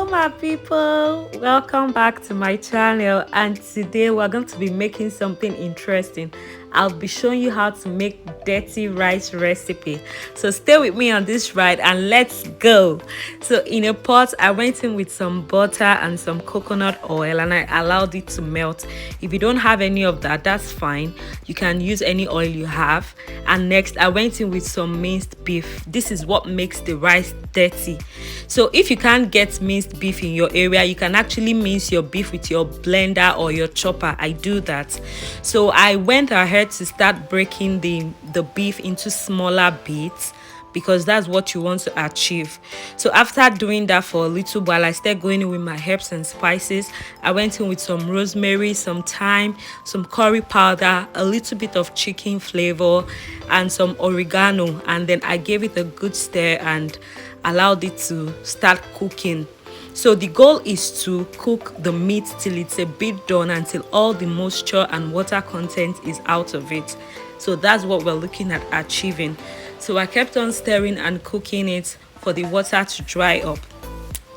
my people, welcome back to my channel, and today we're going to be making something interesting. I'll be showing you how to make dirty rice recipe, so stay with me on this ride and let's go. So in a pot I went in with some butter and some coconut oil and I allowed it to melt. If you don't have any of that, that's fine, you can use any oil you have. And next I went in with some minced beef. This is what makes the rice dirty. So if you can't get minced beef in your area, you can actually mince your beef with your blender or your chopper. I do that. So I went ahead to start breaking the beef into smaller bits because that's what you want to achieve. So after doing that for a little while, I started going in with my herbs and spices. I went in with some rosemary, some thyme, some curry powder, a little bit of chicken flavor and some oregano, and then I gave it a good stir and allowed it to start cooking. So the goal is to cook the meat till it's a bit done, until all the moisture and water content is out of it. So that's what we're looking at achieving. So I kept on stirring and cooking it for the water to dry up.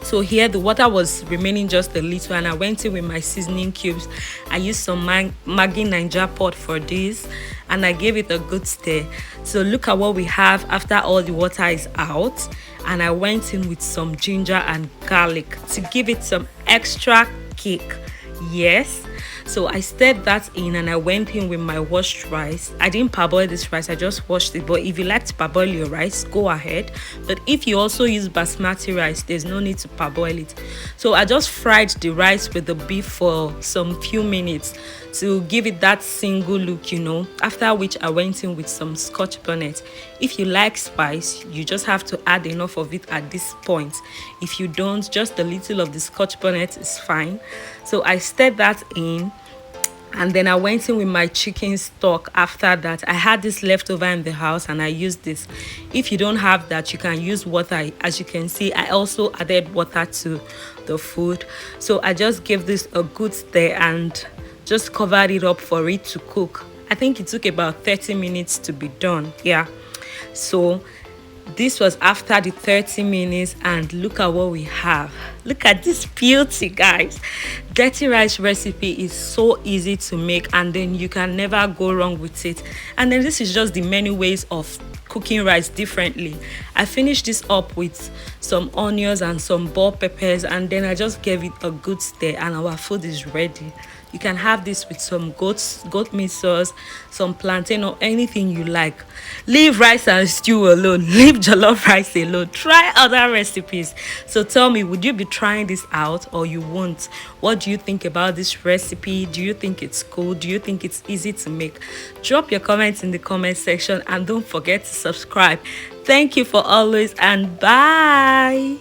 So here the water was remaining just a little and I went in with my seasoning cubes. I used some Maggi Ninja pot for this and I gave it a good stir. So look at what we have after all the water is out. And I went in with some ginger and garlic to give it some extra kick. Yes, so I stirred that in and I went in with my washed rice. I didn't parboil this rice, I just washed it, but if you like to parboil your rice, go ahead. But if you also use basmati rice, there's no need to parboil it. So I just fried the rice with the beef for some few minutes to give it that single look, after which I went in with some Scotch bonnet. If you like spice, you just have to add enough of it at this point. If you don't, just a little of the Scotch bonnet is fine. So I stirred that in and then I went in with my chicken stock. After that, I had this leftover in the house and I used this. If you don't have that, you can use water. As you can see, I also added water to the food. So I just gave this a good stir and just covered it up for it to cook. I think it took about 30 minutes to be done. Yeah, so this was after the 30 minutes and look at what we have. Look at this beauty, guys. Dirty rice recipe is so easy to make and then you can never go wrong with it. And then this is just the many ways of cooking rice differently. I finished this up with some onions and some bell peppers and then I just gave it a good stir and our food is ready. You can have this with some goat meat sauce, some plantain or anything you like. Leave rice and stew alone. Leave jollof rice alone. Try other recipes. So tell me, would you be trying this out or you won't? What do you think about this recipe? Do you think it's cool? Do you think it's easy to make? Drop your comments in the comment section and don't forget to subscribe. Thank you for always and bye.